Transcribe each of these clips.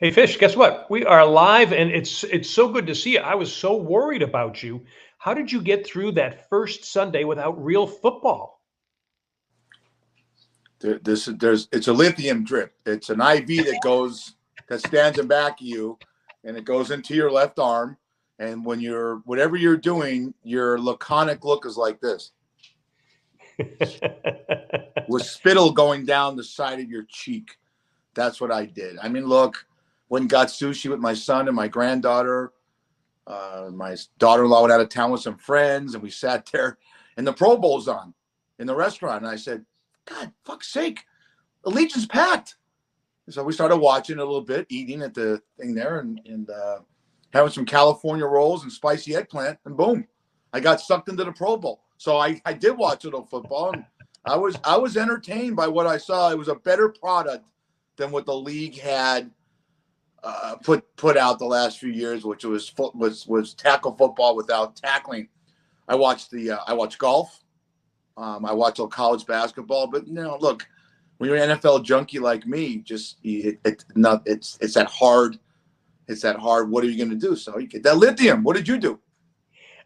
Hey, Fish, guess what? We are live, and it's so good to see you. I was so worried about you. How did you get through that first Sunday without real football? It's a lithium drip. It's an IV that stands in back of you, and it goes into your left arm. And when whatever you're doing, your laconic look is like this, with spittle going down the side of your cheek. That's what I did. I mean, look, went and got sushi with my son and my granddaughter. My daughter-in-law went out of town with some friends, and we sat there, and the Pro Bowl's on in the restaurant. And I said, God, fuck's sake, Allegiant's packed. So we started watching a little bit, eating at the thing there, and having some California rolls and spicy eggplant, and boom, I got sucked into the Pro Bowl. So I did watch a little football, and I was entertained by what I saw. It was a better product than what the league had put out the last few years, which was tackle football without tackling. I watched golf. I watch all college basketball, but look, when you're an NFL junkie like me, just it's that hard. It's that hard. What are you going to do? So you get that lithium. What did you do?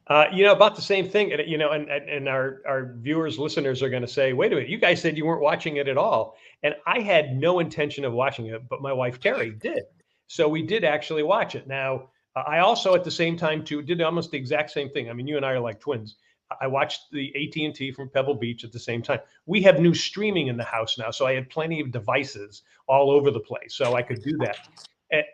About the same thing, and our viewers, listeners are going to say, "Wait a minute, you guys said you weren't watching it at all," and I had no intention of watching it, but my wife Terry did, so we did actually watch it. Now, I also at the same time too did almost the exact same thing. I mean, you and I are like twins. I watched the AT&T from Pebble Beach at the same time. We have new streaming in the house now, so I had plenty of devices all over the place, so I could do that.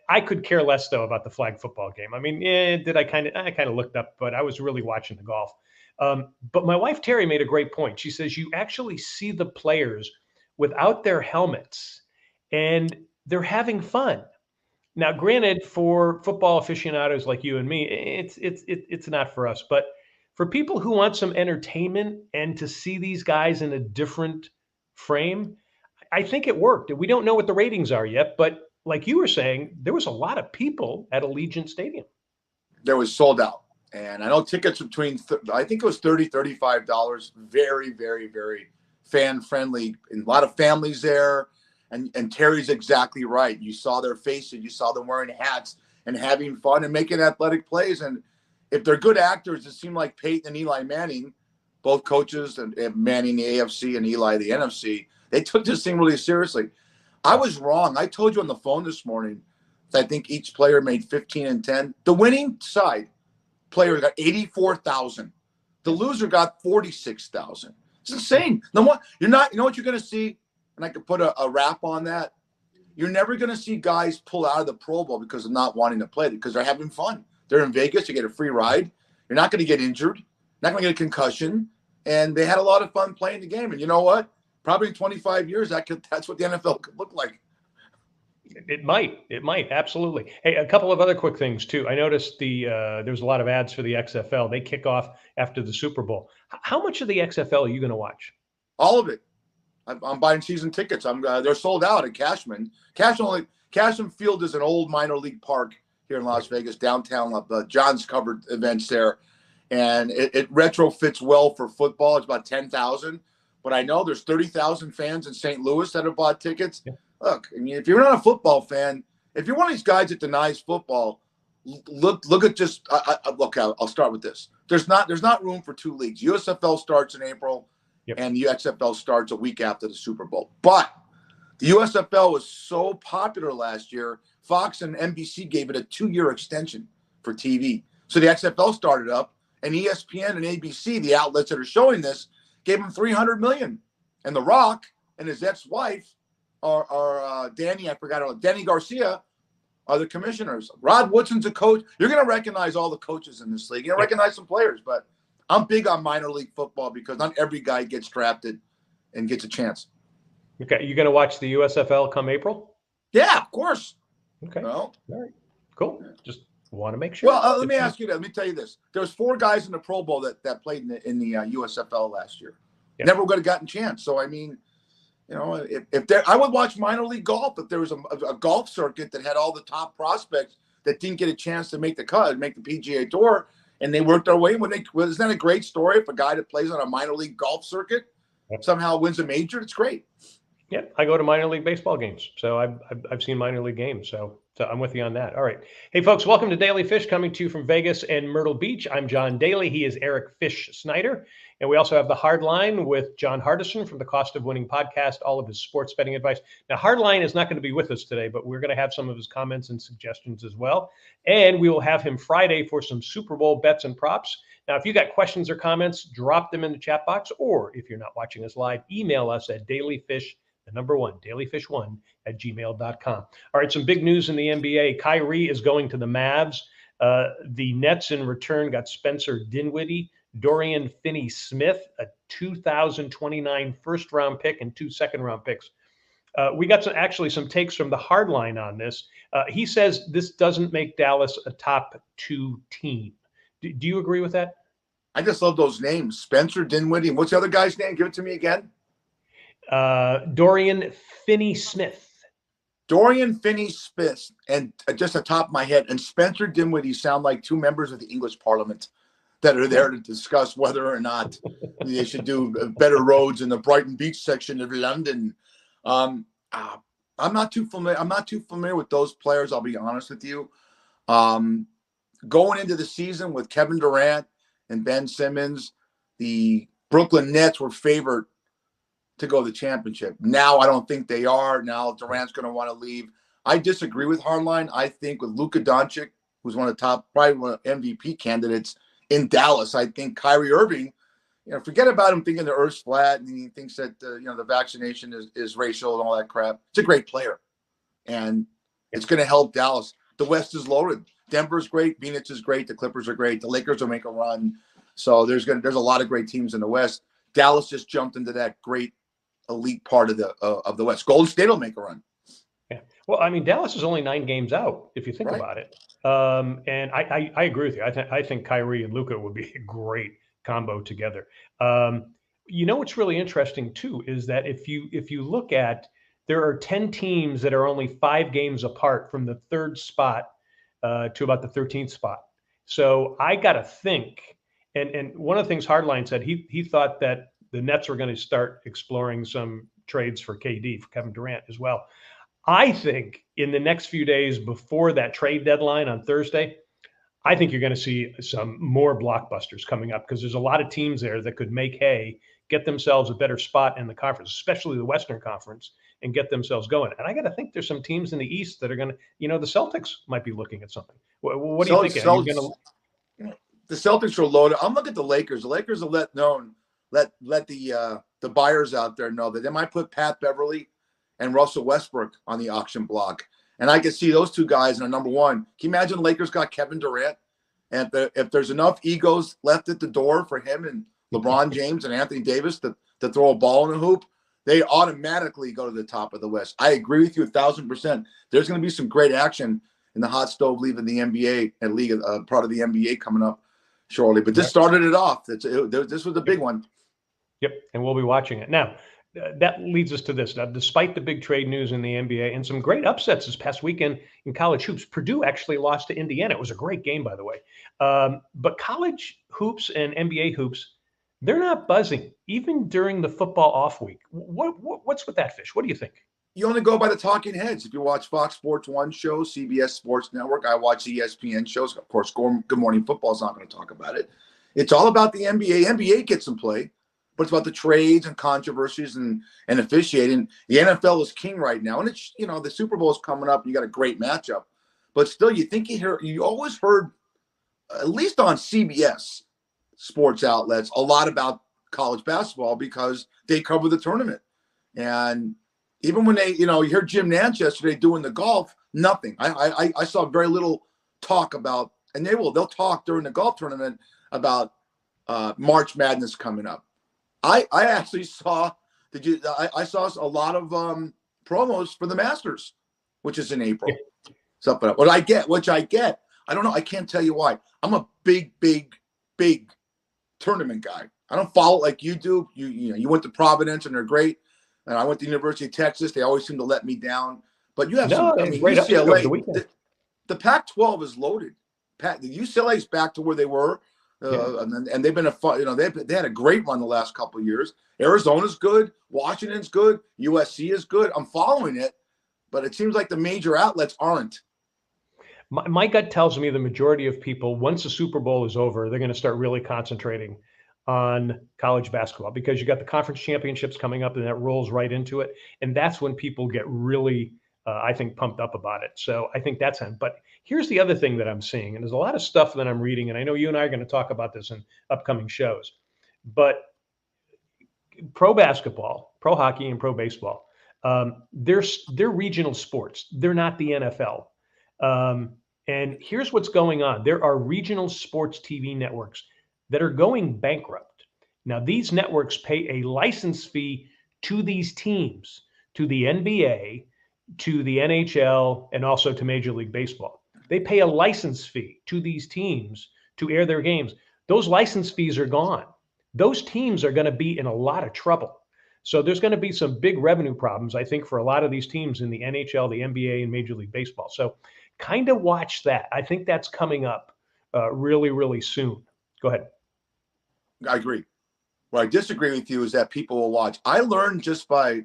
I could care less though about the flag football game. I mean, did I kind of looked up, but I was really watching the golf. But my wife Terry made a great point. She says you actually see the players without their helmets, and they're having fun. Now, granted, for football aficionados like you and me, it's not for us. But for people who want some entertainment and to see these guys in a different frame, I think it worked. We don't know what the ratings are yet, but like you were saying, there was a lot of people at Allegiant Stadium. There was sold out, and I know tickets between I think it was $35. Very, very, very fan friendly, and a lot of families there. And Terry's exactly right. You saw their faces, you saw them wearing hats and having fun and making athletic plays. And if they're good actors, it seemed like Peyton and Eli Manning, both coaches, and Manning the AFC and Eli the NFC, they took this thing really seriously. I was wrong. I told you on the phone this morning that I think each player made 15 and 10. The winning side player got 84,000. The loser got 46,000. It's insane. No more. You know what you're going to see, and I could put a wrap on that. You're never going to see guys pull out of the Pro Bowl because of not wanting to play, because they're having fun. They're in Vegas. You get a free ride. You're not going to get injured. Not going to get a concussion. And they had a lot of fun playing the game. And you know what? Probably in 25 years, that's what the NFL could look like. It might, absolutely. Hey, a couple of other quick things too. I noticed there's a lot of ads for the XFL. They kick off after the Super Bowl. How much of the XFL are you going to watch? All of it. I'm buying season tickets. They're sold out at Cashman. Cashman Field is an old minor league park here in Las Vegas, downtown. John's covered events there, and it retrofits well for football. It's about 10,000. But I know there's 30,000 fans in St. Louis that have bought tickets. Yeah. Look, I mean, if you're not a football fan, if you're one of these guys that denies football, look at just look. I'll start with this. There's not room for two leagues. USFL starts in April, yep, and the XFL starts a week after the Super Bowl. But the USFL was so popular last year, Fox and NBC gave it a 2-year extension for TV. So the XFL started up, and ESPN and ABC, the outlets that are showing this, gave him $300 million, and The Rock and his ex-wife are Danny Garcia are the commissioners. Rod Woodson's a coach. You're going to recognize all the coaches in this league. You're going to recognize some players, but I'm big on minor league football because not every guy gets drafted and gets a chance. Okay, you going to watch the USFL come April? Yeah, of course. Okay. Well, all right, cool. Just want to make sure. Well, let me ask you that. Let me tell you this. There was 4 guys in the Pro Bowl that played in the USFL last year. Yeah. Never would have gotten a chance. So, I mean, I would watch minor league golf if there was a golf circuit that had all the top prospects that didn't get a chance to make the cut, make the PGA Tour, and they worked their way. Isn't that a great story if a guy that plays on a minor league golf circuit somehow wins a major? It's great. Yeah, I go to minor league baseball games, so I've seen minor league games. So So I'm with you on that. All right. Hey, folks, welcome to Daily Fish, coming to you from Vegas and Myrtle Beach. I'm John Daly. He is Eric Fish Snyder. And we also have the Hardline with John Hardison from the Cost of Winning podcast, all of his sports betting advice. Now, Hardline is not going to be with us today, but we're going to have some of his comments and suggestions as well. And we will have him Friday for some Super Bowl bets and props. Now, if you got questions or comments, drop them in the chat box. Or if you're not watching us live, email us at dailyfish, the number one, dailyfish1 at gmail.com. All right, some big news in the NBA. Kyrie is going to the Mavs. The Nets in return got Spencer Dinwiddie, Dorian Finney-Smith, a 2029 first-round pick and 2 second-round picks. We got some takes from the Hardline on this. He says this doesn't make Dallas a top 2 team. Do you agree with that? I just love those names. Spencer Dinwiddie. And what's the other guy's name? Give it to me again. Dorian Finney-Smith. Dorian Finney-Smith, and just the top of my head, and Spencer Dinwiddie sound like 2 members of the English Parliament that are there to discuss whether or not they should do better roads in the Brighton Beach section of London. I'm not too familiar with those players. I'll be honest with you. Going into the season with Kevin Durant and Ben Simmons, the Brooklyn Nets were favored to go to the championship. Now I don't think they are. Now Durant's going to want to leave. I disagree with Hardline. I think with Luka Doncic, who's one of the top, probably one of the MVP candidates in Dallas, I think Kyrie Irving, forget about him thinking the earth's flat and he thinks that the vaccination is racial and all that crap. It's a great player, and it's going to help Dallas. The West is loaded. Denver's great. Phoenix is great. The Clippers are great. The Lakers will make a run. So there's a lot of great teams in the West. Dallas just jumped into that great elite part of the West. Golden State will make a run. Yeah. Well, I mean, Dallas is only 9 games out, if you think about it. And I agree with you. I think Kyrie and Luka would be a great combo together. What's really interesting too is that if you look at, there are 10 teams that are only 5 games apart from the 3rd spot to about the 13th spot. So I got to think, and one of the things Hardline said, he thought that the Nets were going to start exploring some trades for KD, for Kevin Durant as well. I think in the next few days before that trade deadline on Thursday, I think you're going to see some more blockbusters coming up, because there's a lot of teams there that could make hay, get themselves a better spot in the conference, especially the Western Conference, and get themselves going. And I got to think there's some teams in the East that are going to, the Celtics might be looking at something. What do you think? The Celtics are loaded. I'm looking at the Lakers. The Lakers have let the buyers out there know that they might put Pat Beverly and Russell Westbrook on the auction block. And I can see those 2 guys in a number 1. Can you imagine the Lakers got Kevin Durant? And if there's enough egos left at the door for him and LeBron James and Anthony Davis to throw a ball in a hoop, they automatically go to the top of the West. I agree with you 1,000%. There's going to be some great action in the hot stove league of the NBA and league part of the NBA coming up shortly. But this started it off. This was a big one. Yep, and we'll be watching it. Now, that leads us to this. Now, despite the big trade news in the NBA and some great upsets this past weekend in college hoops, Purdue actually lost to Indiana. It was a great game, by the way. But college hoops and NBA hoops, they're not buzzing, even during the football off week. What's with that, Fish? What do you think? You only go by the talking heads. If you watch Fox Sports 1 shows, CBS Sports Network, I watch ESPN shows. Of course, Good Morning Football is not going to talk about it. It's all about the NBA. NBA gets some play, but it's about the trades and controversies and officiating. The NFL is king right now. And it's, the Super Bowl is coming up. You got a great matchup. But still, you always heard, at least on CBS sports outlets, a lot about college basketball because they cover the tournament. And even when you heard Jim Nantz yesterday doing the golf, nothing. I saw very little talk about, and they'll talk during the golf tournament about March Madness coming up. I actually saw I saw a lot of promos for the Masters, which is in April. Something which I get. I don't know. I can't tell you why. I'm a big tournament guy. I don't follow it like you do. You went to Providence and they're great. And I went to the University of Texas. They always seem to let me down. But you have UCLA. The Pac-12 is loaded. The UCLA is back to where they were, and they've been they had a great run the last couple of years. Arizona's good. Washington's good. USC is good. I'm following it, but it seems like the major outlets aren't. My gut tells me the majority of people, once the Super Bowl is over, they're going to start really concentrating on college basketball because you got the conference championships coming up and that rolls right into it. And that's when people get really, I think, pumped up about it. So I think that's on. But here's the other thing that I'm seeing, and there's a lot of stuff that I'm reading, and I know you and I are going to talk about this in upcoming shows. But pro basketball, pro hockey, and pro baseball, they're regional sports. They're not the NFL. And here's what's going on. There are regional sports TV networks that are going bankrupt. Now, these networks pay a license fee to these teams, to the NBA, to the NHL, and also to Major League Baseball. They pay a license fee to these teams to air their games. Those license fees are gone. Those teams are going to be in a lot of trouble. So there's going to be some big revenue problems, I think, for a lot of these teams in the NHL, the NBA, and Major League Baseball. So kind of watch that. I think that's coming up really, really soon. Go ahead. I agree. Where I disagree with you is that people will watch. I learned just by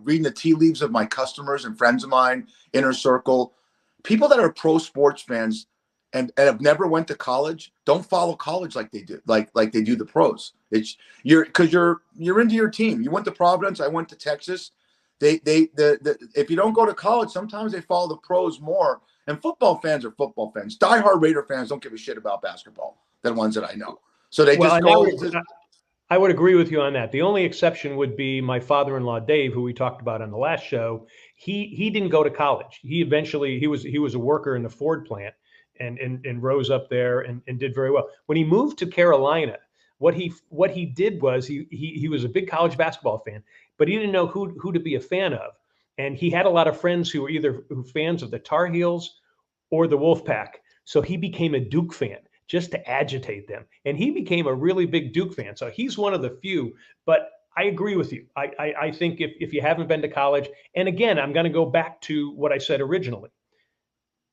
reading the tea leaves of my customers and friends of mine, inner circle, people that are pro sports fans and have never went to college don't follow college like they do, like they do the pros. It's because you're into your team. You went to Providence, I went to Texas. If you don't go to college, sometimes they follow the pros more. And football fans are football fans. Diehard Raider fans don't give a shit about basketball. The ones that I know. So they just go. I would agree with you on that. The only exception would be my father-in-law, Dave, who we talked about on the last show. He didn't go to college. He eventually he was a worker in the Ford plant and rose up there and did very well. When he moved to Carolina, what he did was he was a big college basketball fan, but he didn't know who to be a fan of. And he had a lot of friends who were either fans of the Tar Heels or the Wolfpack. So he became a Duke fan just to agitate them. And he became a really big Duke fan. So he's one of the few. But I agree with you. I think if you haven't been to college, and again, I'm going to go back to what I said originally.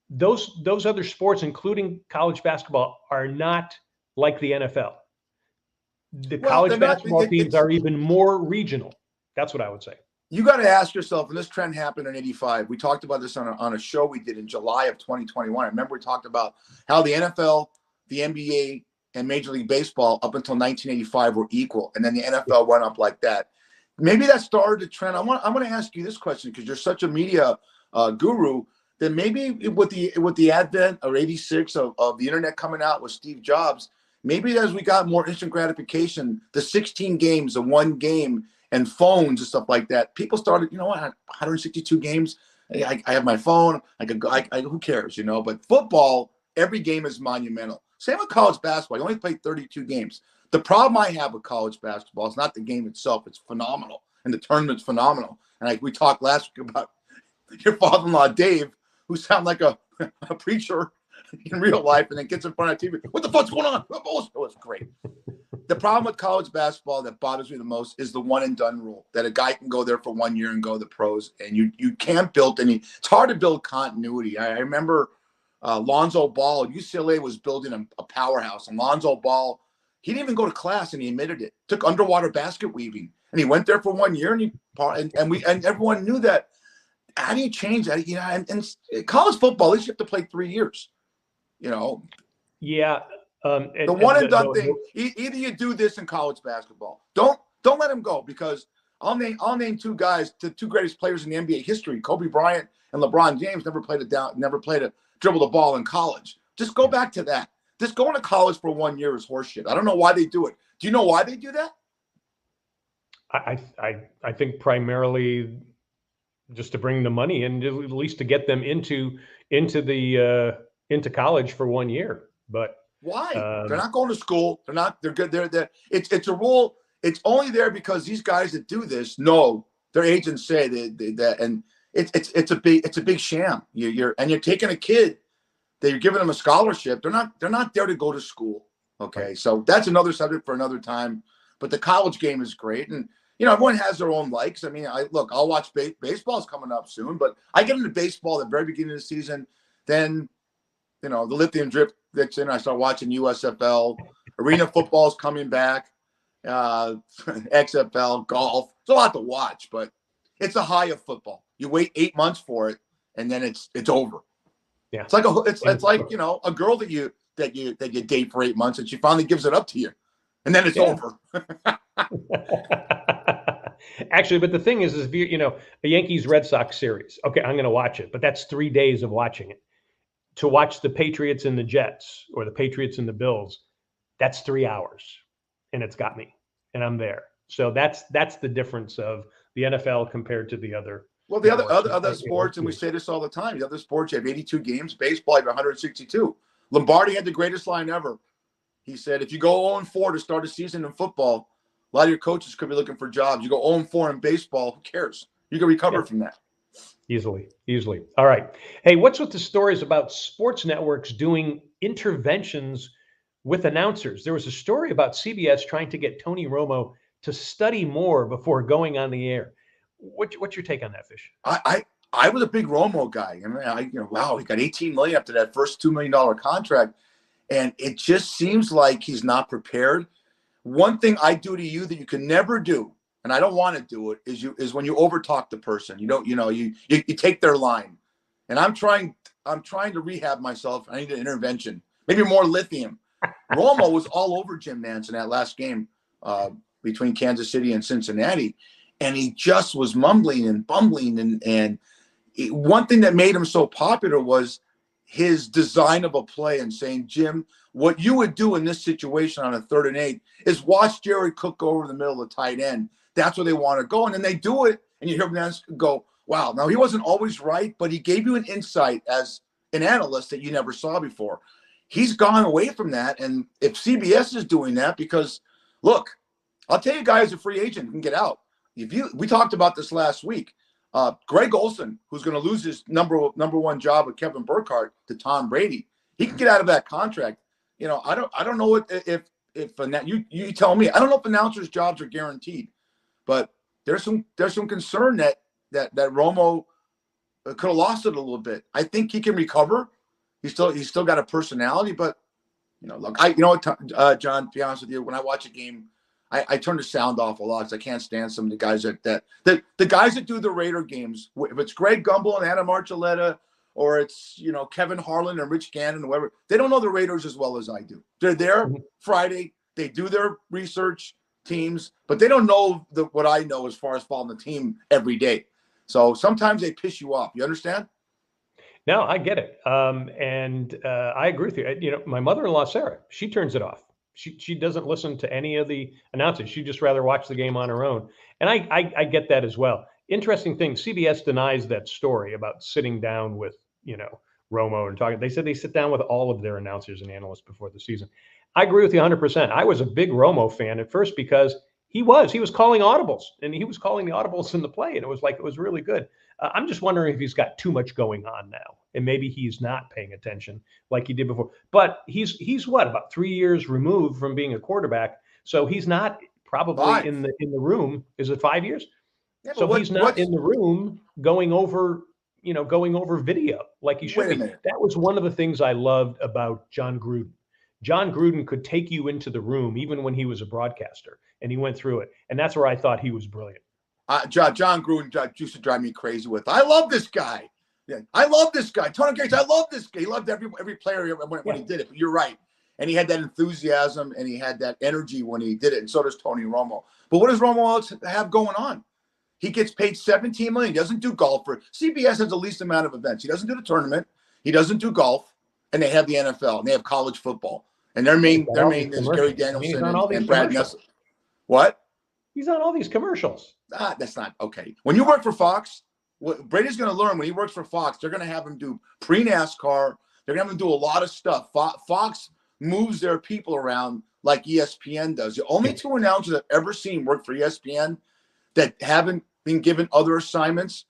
Those other sports, including college basketball, are not like the NFL. The college basketball teams are even more regional. That's what I would say. You got to ask yourself, and this trend happened in '85. We talked about this on a show we did in July of 2021. I remember we talked about how the NFL, the NBA, and Major League Baseball up until 1985 were equal, and then the NFL went up like that. Maybe that started a trend. I'm going to ask you this question because you're such a media guru. That maybe with the advent of '86 of the internet coming out with Steve Jobs, maybe as we got more instant gratification, the 16 games, the one game, and phones and stuff like that, people started, you know what, 162 games. I have my phone. Who cares, you know? But football, every game is monumental. Same with college basketball. You only play 32 games. The problem I have with college basketball is not the game itself. It's phenomenal, and the tournament's phenomenal. And we talked last week about your father-in-law, Dave, who sound like a preacher in real life and then gets in front of TV. What the fuck's going on? Oh, it's great. The problem with college basketball that bothers me the most is the one and done rule, that a guy can go there for 1 year and go to the pros, and you can't build any. It's hard to build continuity. I remember Lonzo Ball, UCLA was building a powerhouse, and Lonzo Ball, he didn't even go to class, and he admitted it. Took underwater basket weaving, and he went there for 1 year, and everyone knew that. How do you change that? You know, and college football, at least you have to play 3 years. You know. Yeah. The one and done thing. Either you do this in college basketball. Don't let him go, because I'll name two guys, the two greatest players in the NBA history. Kobe Bryant and LeBron James never played a dribble the ball in college. Just go back to that. Just going to college for 1 year is horseshit. I don't know why they do it. Do you know why they do that? I think primarily just to bring the money and at least to get them into college for 1 year. But why? They're not going to school. They're not. They're good. It's a rule. It's only there because these guys that do this know, their agents say that, and it's a big sham. You're taking a kid that you're giving them a scholarship. They're not there to go to school. Okay, so that's another subject for another time. But the college game is great, and everyone has their own likes. I mean, I'll watch baseball's coming up soon, but I get into baseball at the very beginning of the season. Then, the lithium drip that's in. I start watching USFL. Arena football is coming back. XFL, golf. It's a lot to watch, but it's a high of football. You wait 8 months for it, and then it's over. Yeah. It's like, you know, a girl that you date for 8 months and she finally gives it up to you, and then it's over. Actually, but the thing is if you know, a Yankees Red Sox series, okay, I'm going to watch it, but that's 3 days of watching it. To watch the Patriots and the Jets or the Patriots and the Bills, that's 3 hours, and it's got me, and I'm there. So that's the difference of the NFL compared to the other. Well, the networks. other sports, and we say this all the time, the other sports, you have 82 games. Baseball, you have 162. Lombardi had the greatest line ever. He said, if you go 0-4 to start a season in football, a lot of your coaches could be looking for jobs. You go 0-4 in baseball, who cares? You can recover from that. Easily. All right. Hey, what's with the stories about sports networks doing interventions with announcers? There was a story about CBS trying to get Tony Romo to study more before going on the air. What's your take on that, Fish? I was a big Romo guy. I mean, wow, he got $18 million after that first $2 million contract, and it just seems like he's not prepared. One thing I do to you that you can never do, and I don't want to do it, is when you overtalk the person. You take their line, and I'm trying to rehab myself. I need an intervention, maybe more lithium. Romo was all over Jim Nantz in that last game between Kansas City and Cincinnati, and he just was mumbling and bumbling. And one thing that made him so popular was his design of a play and saying, Jim, what you would do in this situation on a 3rd and 8 is watch Jared Cook go over the middle of the tight end. That's where they want to go. And then they do it, and you hear him go, wow. Now, he wasn't always right, but he gave you an insight as an analyst that you never saw before. He's gone away from that. And if CBS is doing that, because, look, I'll tell you, guys, a free agent can get out. We talked about this last week. Greg Olson, who's going to lose his number one job with Kevin Burkhardt to Tom Brady, he can get out of that contract. You know, I don't know if you tell me. I don't know if announcers' jobs are guaranteed, but there's some concern that Romo could have lost it a little bit. I think he can recover. He's still got a personality, but you know, look, John, to be honest with you, when I watch a game, I turn the sound off a lot because I can't stand some of the guys the guys that do the Raider games. If it's Greg Gumbel and Adam Archuleta, or it's, you know, Kevin Harlan and Rich Gannon, or whoever, they don't know the Raiders as well as I do. They're there Friday, they do their research teams, but they don't know what I know as far as following the team every day. So sometimes they piss you off. You understand? No, I get it. And I agree with you. You know, my mother-in-law, Sarah, she turns it off. She doesn't listen to any of the announcers. She'd just rather watch the game on her own. And I get that as well. Interesting thing, CBS denies that story about sitting down with, you know, Romo and talking. They said they sit down with all of their announcers and analysts before the season. I agree with you 100%. I was a big Romo fan at first because he was calling audibles, and he was calling the audibles in the play, and it was really good. I'm just wondering if he's got too much going on now, and maybe he's not paying attention like he did before. But he's what, about 3 years removed from being a quarterback, so he's not probably in the room. Is it 5 years? Yeah, so he's not in the room going over video like he should be. That was one of the things I loved about John Gruden. John Gruden could take you into the room even when he was a broadcaster, and he went through it. And that's where I thought he was brilliant. John Gruden used to drive me crazy with. I love this guy. Yeah, I love this guy. Tony Gates, I love this guy. He loved every player when he did it. But you're right. And he had that enthusiasm and he had that energy when he did it. And so does Tony Romo. But what does Romo else have going on? He gets paid $17 million. He doesn't do golf. CBS has the least amount of events. He doesn't do the tournament. He doesn't do golf. And they have the NFL and they have college football. And their main is Gary Danielson and Brad Nessel. What? He's on all these commercials. That's not okay. When you work for Fox, what Brady's going to learn when he works for Fox, they're going to have him do pre-NASCAR. They're going to have him do a lot of stuff. Fox moves their people around like ESPN does. The only two announcers I've ever seen work for ESPN that haven't been given other assignments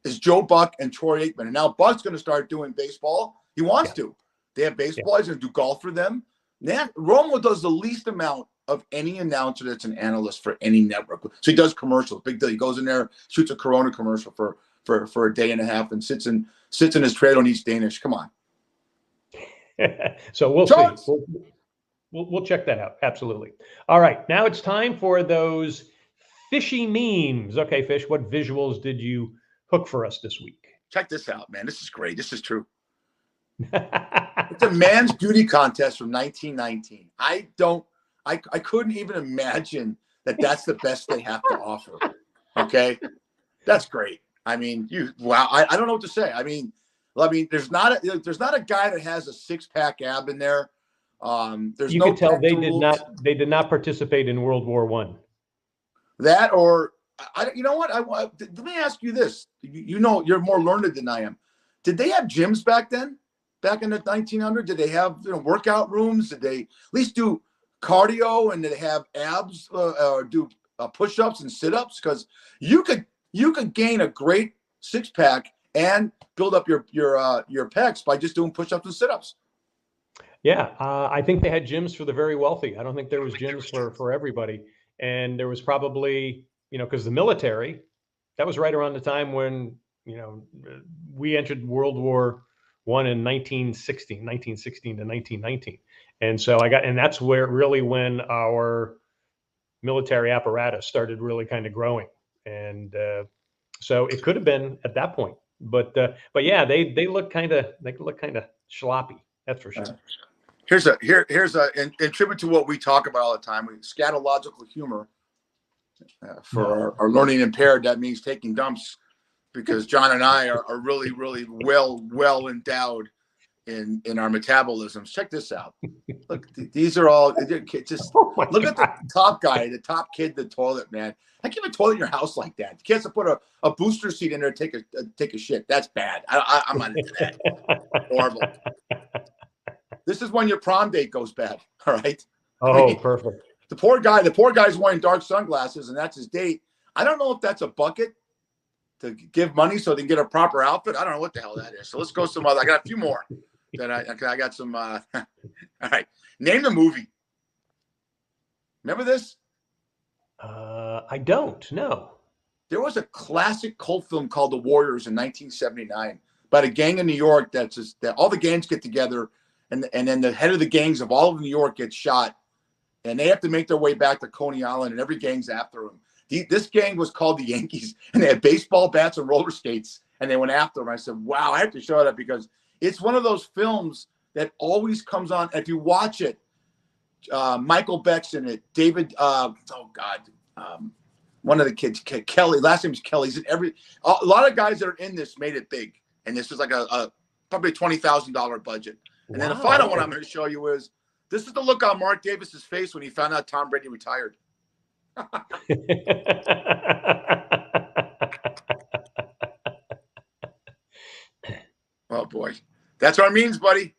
is Joe Buck and Troy Aikman. And now Buck's going to start doing baseball. He wants to. They have baseball. He's going to do golf for them. Romo does the least amount of any announcer that's an analyst for any network. So he does commercials. Big deal. He goes in there, shoots a Corona commercial for a day and a half and sits in his trailer and eats Danish. Come on. So we'll see. We'll check that out. Absolutely. All right. Now it's time for those fishy memes. Okay, Fish, what visuals did you hook for us this week? Check this out, man. This is great. This is true. It's a man's beauty contest from 1919. I couldn't even imagine that that's the best they have to offer. Okay. That's great. I mean, wow. I don't know what to say. I mean, there's not a guy that has a 6-pack ab in there. There's You no could tell pectorals. they did not participate in World War One. That or you know what? Let me ask you this. You know, you're more learned than I am. Did they have gyms back then? Back in the 1900s, did they have workout rooms? Did they at least do cardio, and did they have abs or do push-ups and sit-ups? Because you could gain a great 6-pack and build up your pecs by just doing push-ups and sit-ups. Yeah, I think they had gyms for the very wealthy. I don't think there was gyms for everybody. And there was probably, because the military, that was right around the time when, we entered World War One in 1916 to 1919. And so and that's where really when our military apparatus started really kind of growing. And so it could have been at that point. But yeah, they look kind of sloppy. That's for sure. Here's in tribute to what we talk about all the time, scatological humor. For our learning impaired, that means taking dumps, because John and I are really, really well endowed in our metabolisms. Check this out. Look, these are all just look at the top guy, the top kid, the toilet, man. I can't have a toilet in your house like that. You can't put a booster seat in there to take a shit. That's bad. I'm not into that. Horrible. This is when your prom date goes bad. All right. Oh, perfect. The poor guy's wearing dark sunglasses, and that's his date. I don't know if that's a bucket to give money so they can get a proper outfit. I don't know what the hell that is. So let's go some other. I got a few more. I got some. All right. Name the movie. Remember this? I don't. No. There was a classic cult film called The Warriors in 1979 about a gang in New York that all the gangs get together, and then the head of the gangs of all of New York gets shot, and they have to make their way back to Coney Island, and every gang's after them. This gang was called the Yankees, and they had baseball bats and roller skates, and they went after them. I said, wow, I have to show that because it's one of those films that always comes on. If you watch it, Michael Beck's in it. David, one of the kids, Kelly, last name is Kelly. He's in a lot of guys that are in this made it big. And this is like a probably $20,000 budget. And then the final one I'm going to show you is, this is the look on Mark Davis's face when he found out Tom Brady retired. Oh boy, that's our means, buddy.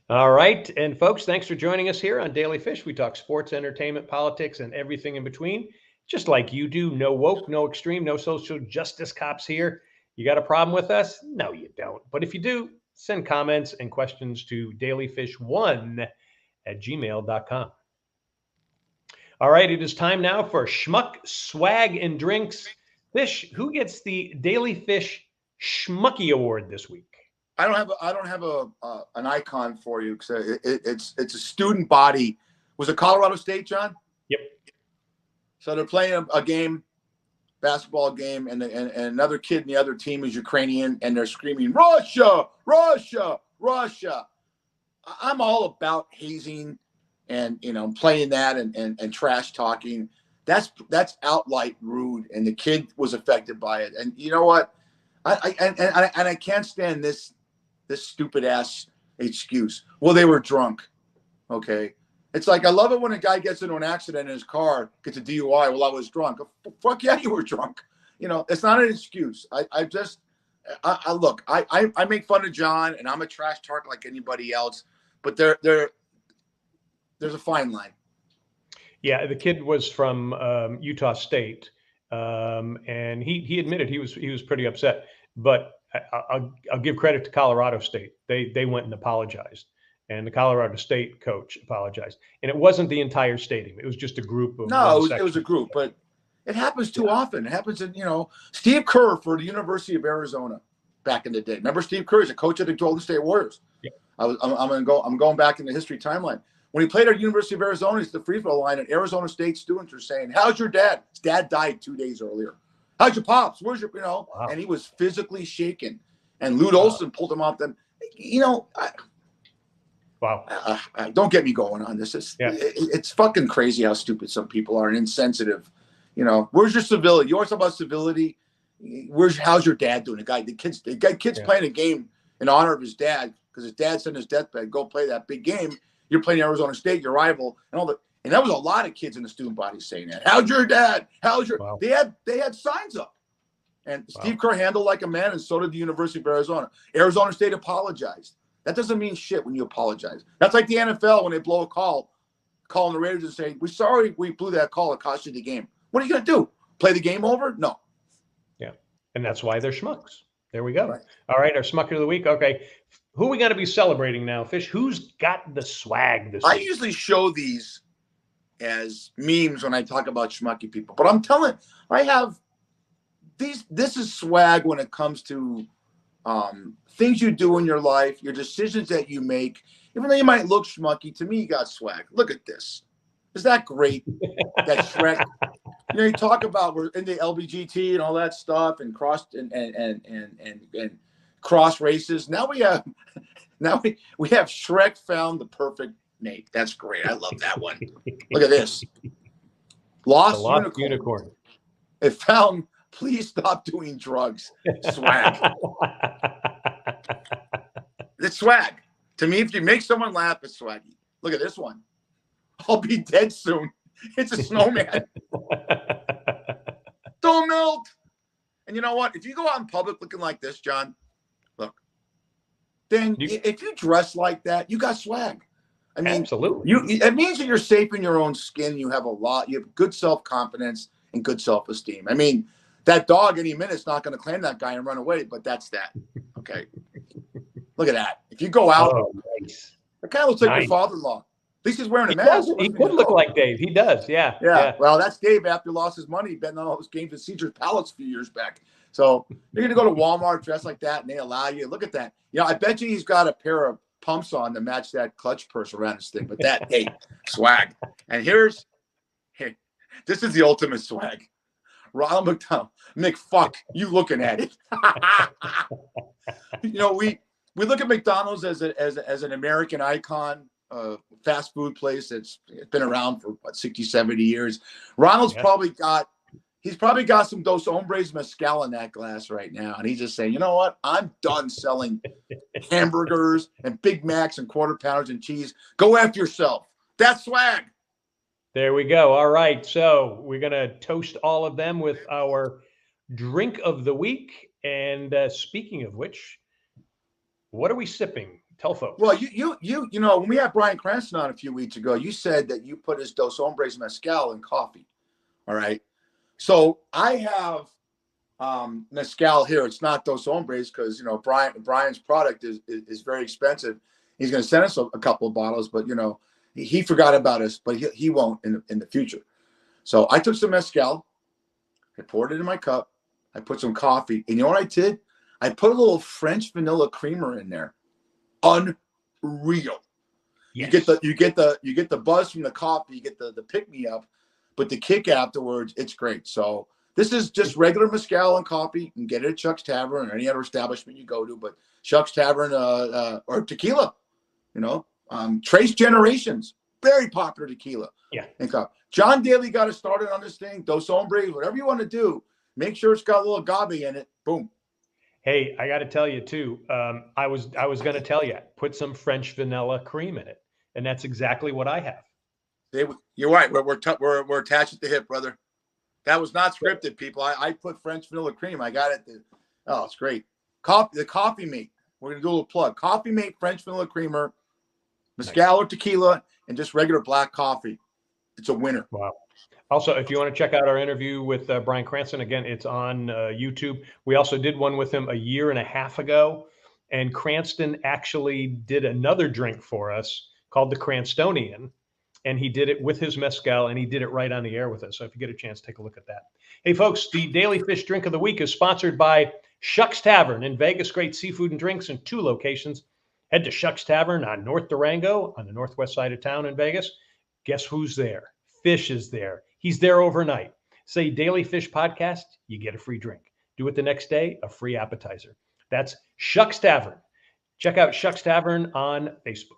All right, and folks, thanks for joining us here on Daily Fish. We talk sports, entertainment, politics, and everything in between, just like you do. No woke, no extreme, no social justice cops here. You got a problem with us? No, you don't. But if you do, send comments and questions to dailyfish1@gmail.com. All right, it is time now for Schmuck, Swag, and Drinks. Fish, who gets the Daily Fish Schmucky Award this week? I don't have an icon for you because it's a student body. Was it Colorado State, John? Yep. So they're playing a game, basketball game, and another kid in the other team is Ukrainian, and they're screaming, Russia, Russia, Russia. I'm all about hazing and playing that and trash talking. That's outright rude, and the kid was affected by it. And you know what? I can't stand this stupid ass excuse. Well, they were drunk. Okay. It's like, I love it when a guy gets into an accident in his car, gets a DUI. Well, I was drunk. Fuck yeah, you were drunk. It's not an excuse. I look, I make fun of John, and I'm a trash talk like anybody else, but there's a fine line. Yeah. The kid was from Utah State. And he admitted he was pretty upset, but I'll give credit to Colorado State. They went and apologized, and the Colorado State coach apologized, and it wasn't the entire stadium. It was just a group of. No, it was a group, but it happens too often. It happens in Steve Kerr for the University of Arizona back in the day. Remember Steve Kerr? He's a coach of the Golden State Warriors. Yeah. I'm going back in the history timeline. When he played at University of Arizona, it's the free throw line, and Arizona State students are saying, "How's your dad?" His dad died 2 days earlier. "How's your pops? Where's your?" Wow. And he was physically shaken. And Lute Olson pulled him off. Them. you know, Wow. Don't get me going on this. It's fucking crazy how stupid some people are and insensitive. You know, where's your civility? You always talk about civility. How's your dad doing? The kid's playing a game in honor of his dad because his dad sent his deathbed, go play that big game. You're playing Arizona State, your rival, and that was a lot of kids in the student body saying that. How's your dad? Wow. They had signs up. And Steve Kerr handled like a man, and so did the University of Arizona. Arizona State apologized. That doesn't mean shit when you apologize. That's like the NFL when they blow a call on the Raiders and say, "We're sorry we blew that call. It cost you the game." What are you going to do? Play the game over? No. Yeah. And that's why they're schmucks. There we go. Right. All right. Our schmucker of the week. Okay. Who are we going to be celebrating now, Fish? Who's got the swag this week? I usually show these as memes when I talk about schmucky people. But I'm telling, I have these. This is swag when it comes to things you do in your life, your decisions that you make. Even though you might look schmucky, to me, you got swag. Look at this. Is that great? That Shrek. You know, you talk about we're into LBGT and all that stuff, and cross and cross races. Now we have Shrek found the perfect mate. That's great. I love that one. Look at this. Lost unicorn. It found. Please stop doing drugs. Swag. It's swag. To me, if you make someone laugh, it's swaggy. Look at this one. I'll be dead soon. It's a snowman. Don't melt. And you know what? If you go out in public looking like this, John, look, then if you dress like that, you got swag. I mean, absolutely. It means that you're safe in your own skin. You have good self-confidence and good self-esteem. I mean, that dog any minute is not going to claim that guy and run away, but that's that. Okay. Look at that. If you go out, nice. It kind of looks like your father-in-law. At least he's wearing a mask. He could look like Dave. He does. Yeah. Well, that's Dave after he lost his money betting on all those games at Caesar's Palace a few years back. So you're going to go to Walmart dressed like that, and they allow you. Look at that. You know, I bet you he's got a pair of pumps on to match that clutch purse around his thing. But that, hey, swag. And this is the ultimate swag. Ronald McDonald, McFuck, you looking at it. You know, we look at McDonald's as an American icon, fast food place that's been around for 60, 70 years. Ronald's probably got some Dos Hombres mezcal in that glass right now. And he's just saying, you know what? I'm done selling hamburgers and Big Macs and quarter pounders and cheese. Go after yourself. That's swag. There we go. All right. So we're going to toast all of them with our drink of the week. And speaking of which, what are we sipping? Tell folks. Well, you know, when we had Brian Cranston on a few weeks ago, you said that you put his Dos Hombres mezcal in coffee. All right. So I have mezcal here. It's not Dos Hombres because, you know, Brian's product is very expensive. He's going to send us a couple of bottles, but, you know, he forgot about us, but he won't in the future. So I took some mezcal. I poured it in my cup. I put some coffee. And you know what I did? I put a little French vanilla creamer in there. Unreal. Yes. You get the buzz from the coffee, you get the pick me up, but the kick afterwards, it's great. So this is just regular mezcal and coffee. You can get it at Chuck's Tavern or any other establishment you go to, but Chuck's Tavern or tequila, you know, Trace Generations, very popular tequila. Yeah. And John Daly got us started on this thing. Dos Hombres, whatever you want to do, make sure it's got a little agave in it. Boom. Hey, I got to tell you too. I was going to tell you, put some French vanilla cream in it, and that's exactly what I have. You're right. We're attached at the hip, brother. That was not scripted, people. I put French vanilla cream. I got it. Oh, it's great. The Coffee Mate. We're gonna do a little plug. Coffee Mate French vanilla creamer, mezcal or tequila, and just regular black coffee. It's a winner. Wow. Also, if you want to check out our interview with Brian Cranston, again, it's on YouTube. We also did one with him a year and a half ago, and Cranston actually did another drink for us called the Cranstonian, and he did it with his mezcal, and he did it right on the air with us. So if you get a chance, take a look at that. Hey, folks, the Daily Fish Drink of the Week is sponsored by Shuck's Tavern in Vegas. Great seafood and drinks in 2 locations. Head to Shuck's Tavern on North Durango on the northwest side of town in Vegas. Guess who's there? Fish is there. He's there overnight. Say Daily Fish Podcast, you get a free drink. Do it the next day, a free appetizer. That's Shuck's Tavern. Check out Shucks Tavern on Facebook.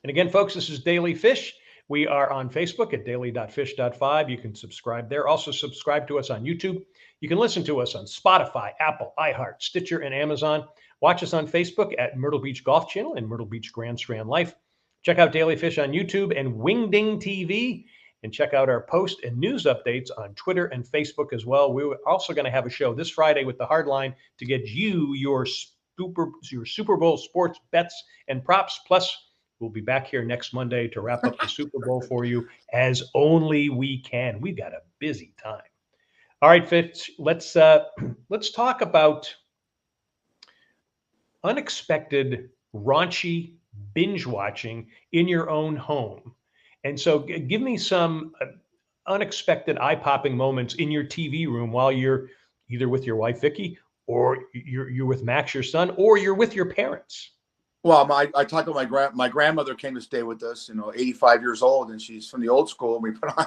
And again, folks, this is Daily Fish. We are on Facebook at daily.fish.5. You can subscribe there. Also, subscribe to us on YouTube. You can listen to us on Spotify, Apple, iHeart, Stitcher, and Amazon. Watch us on Facebook at Myrtle Beach Golf Channel and Myrtle Beach Grand Strand Life. Check out Daily Fish on YouTube and Wingding TV. And check out our post and news updates on Twitter and Facebook as well. We're also going to have a show this Friday with the Hardline to get you your Super Bowl sports bets and props. Plus, we'll be back here next Monday to wrap up the Super Bowl for you as only we can. We've got a busy time. All right, Fitz, let's talk about unexpected, raunchy binge watching in your own home. And so give me some unexpected eye-popping moments in your TV room while you're either with your wife, Vicky, or you're with Max, your son, or you're with your parents. Well, I talked to my grandmother came to stay with us, 85 years old, and she's from the old school. And we put on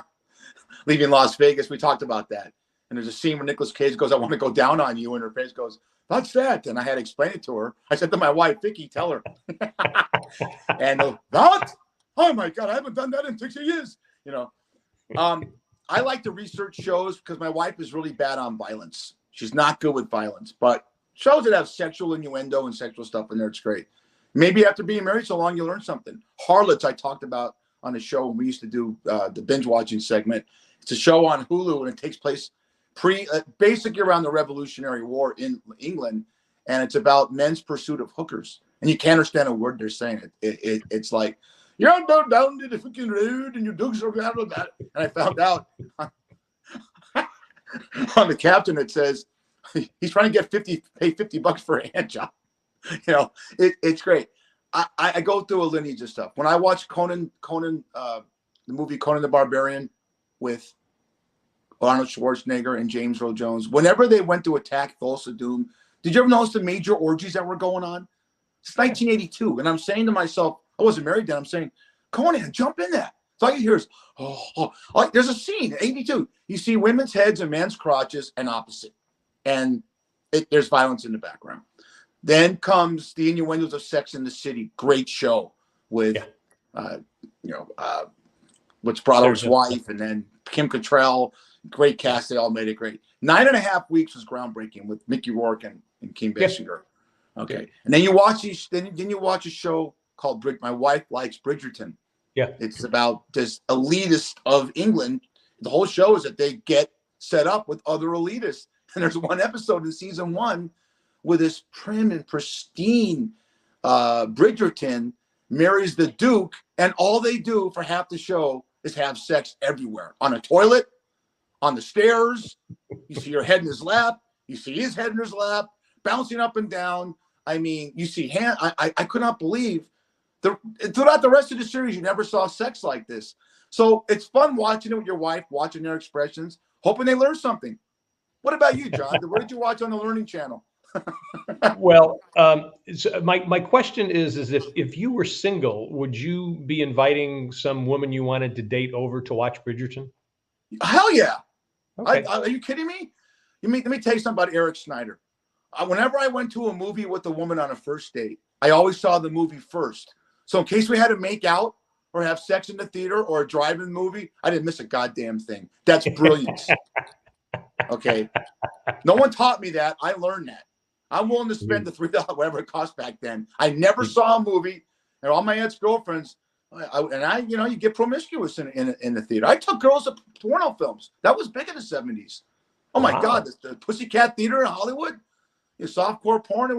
Leaving Las Vegas. We talked about that. And there's a scene where Nicolas Cage goes, "I want to go down on you." And her face goes, "What's that?" And I had to explain it to her. I said to my wife, "Vicky, tell her." And what? Oh my God, I haven't done that in 60 years. I like to research shows because my wife is really bad on violence. She's not good with violence, but shows that have sexual innuendo and sexual stuff in there, it's great. Maybe after being married so long, you learn something. Harlots, I talked about on a show when we used to do the binge watching segment. It's a show on Hulu, and it takes place basically around the Revolutionary War in England, and it's about men's pursuit of hookers. And you can't understand a word they're saying. It's like, "You're down to the fucking road, and your dogs are blah, blah, blah." And I found out on the captain it says he's trying to pay $50 for a hand job. It's great. I go through a lineage of stuff. When I watch Conan, the movie Conan the Barbarian with Arnold Schwarzenegger and James Earl Jones, whenever they went to attack Thulsa Doom, did you ever notice the major orgies that were going on? It's 1982, and I'm saying to myself, I wasn't married then. I'm saying, Conan, jump in there. So all you hear is, oh, there's a scene, 82. You see women's heads and men's crotches and opposite. And there's violence in the background. Then comes the innuendos of Sex in the City. Great show with, what's Brother's wife, and then Kim Cattrall. Great cast. They all made it great. 9.5 weeks was groundbreaking with Mickey Rourke and Kim Basinger. Okay. And then you watch these. Then you watch a show called My Wife Likes Bridgerton. Yeah. It's about this elitist of England. The whole show is that they get set up with other elitists. And there's one episode in season 1 where this prim and pristine Bridgerton marries the Duke, and all they do for half the show is have sex everywhere. On a toilet, on the stairs. You see her head in his lap. You see his head in his lap, bouncing up and down. I mean, you see I could not believe throughout the rest of the series, you never saw sex like this. So it's fun watching it with your wife, watching their expressions, hoping they learn something. What about you, John? What did you watch on the Learning Channel? Well, so my question is if you were single, would you be inviting some woman you wanted to date over to watch Bridgerton? Hell yeah. Okay. Are you kidding me? Let me tell you something about Eric Snyder. Whenever I went to a movie with a woman on a first date, I always saw the movie first. So in case we had to make out or have sex in the theater or a drive-in movie, I didn't miss a goddamn thing. That's brilliance. Okay. No one taught me that. I learned that. I'm willing to spend the $3, whatever it cost back then. I never saw a movie, and all my ex-girlfriends, you get promiscuous in the theater. I took girls to porno films. That was big in the 70s. Oh my God, the Pussycat Theater in Hollywood, softcore porn.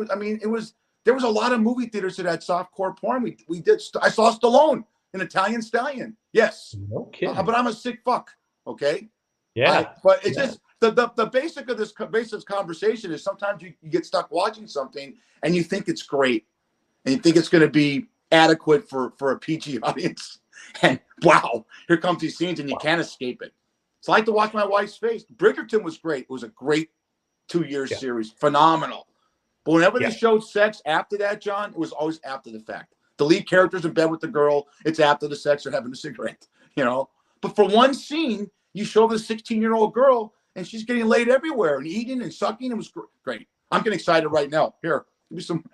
There was a lot of movie theaters that had softcore porn. We did. I saw Stallone in Italian Stallion. Yes. No kidding. But I'm a sick fuck. Okay. Yeah. But it's just the basic of this conversation is sometimes you get stuck watching something and you think it's great and you think it's going to be adequate for a PG audience. And wow, here comes these scenes and you can't escape it. It's like to watch my wife's face. Bridgerton was great. It was a great 2-year series. Phenomenal. But whenever they showed sex after that, John, it was always after the fact. The lead character's in bed with the girl. It's after the sex or having a cigarette, But for one scene, you show the 16-year-old girl, and she's getting laid everywhere and eating and sucking. It was great. I'm getting excited right now. Here,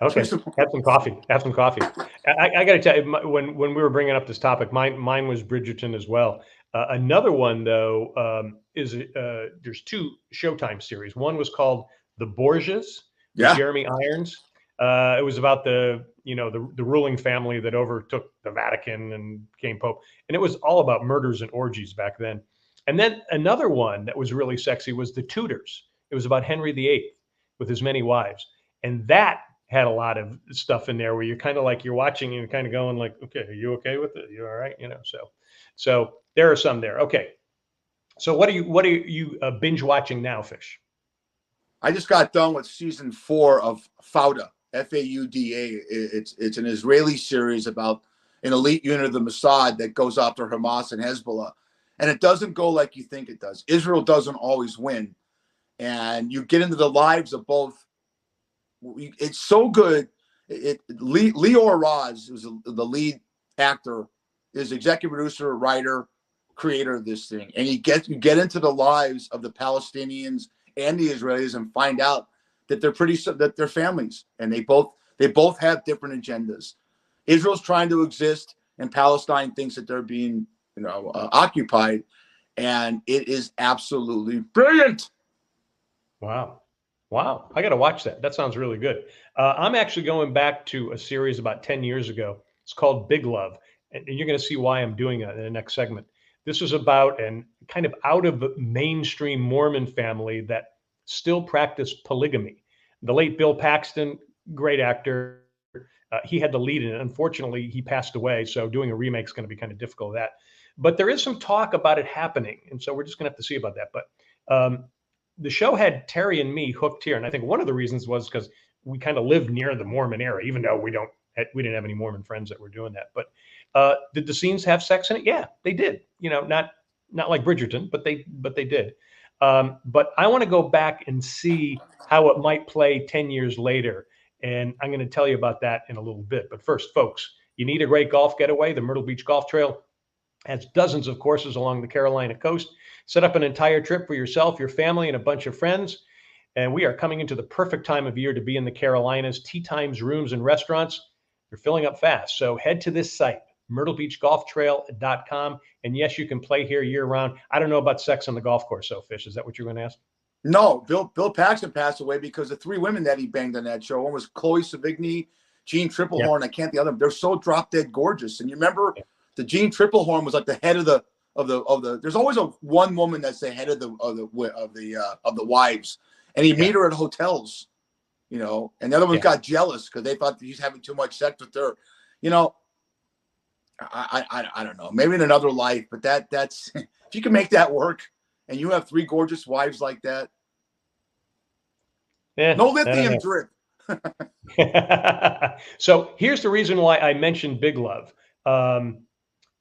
Okay, have some coffee. Have some coffee. I got to tell you, when we were bringing up this topic, mine was Bridgerton as well. Another one though is there's two Showtime series. One was called The Borgias with Yeah. Jeremy Irons. It was about the ruling family that overtook the Vatican and became pope, and it was all about murders and orgies back then. And then another one that was really sexy was The Tudors. It was about Henry VIII with his many wives, and that had a lot of stuff in there where you're kind of like you're watching and you're kind of going like, okay, are you okay with it? You all right? So there are some there. Okay. So what are you binge watching now, Fish? I just got done with season 4 of Fauda, Fauda. It's an Israeli series about an elite unit of the Mossad that goes after Hamas and Hezbollah. And it doesn't go like you think it does. Israel doesn't always win. And you get into the lives of both. It's so good. Lior Raz, who's the lead actor, is executive producer, writer, creator of this thing. And you get into the lives of the Palestinians and the Israelis and find out that they're families, and they both have different agendas. Israel's trying to exist, and Palestine thinks that they're being occupied, and it is absolutely brilliant. Wow. I got to watch that. That sounds really good. I'm actually going back to a series about 10 years ago. It's called Big Love. And you're going to see why I'm doing it in the next segment. This was about an kind of out of the mainstream Mormon family that still practiced polygamy. The late Bill Paxton, great actor, he had the lead in it. Unfortunately, he passed away. So doing a remake is going to be kind of difficult of that. But there is some talk about it happening. And so we're just going to have to see about that. But the show had Terry and me hooked here, and I think one of the reasons was because we kind of lived near the Mormon era, even though we didn't have any Mormon friends that were doing that. But did the scenes have sex in it? Yeah, they did. Not like Bridgerton, but they did. But I want to go back and see how it might play 10 years later, and I'm going to tell you about that in a little bit. But first, folks, you need a great golf getaway. The Myrtle Beach Golf Trail has dozens of courses along the Carolina coast. Set up an entire trip for yourself, your family, and a bunch of friends. And we are coming into the perfect time of year to be in the Carolinas. Tee times, rooms, and restaurants, they're filling up fast. So head to this site, myrtlebeachgolftrail.com. And yes, you can play here year round. I don't know about sex on the golf course, so Fish. Is that what you're going to ask? No, Bill Paxton passed away because the 3 women that he banged on that show, one was Chloe Savigny, Jean Triplehorn. I can't the other. They're so drop dead gorgeous. And you remember the Jean Triplehorn was like the head of the there's always one woman that's the head of the wives, and he'd meet her at hotels, and the other one got jealous because they thought he's having too much sex with her. I don't know, maybe in another life, but that's if you can make that work and you have 3 gorgeous wives like that, no lithium drip. So here's the reason why I mentioned Big Love.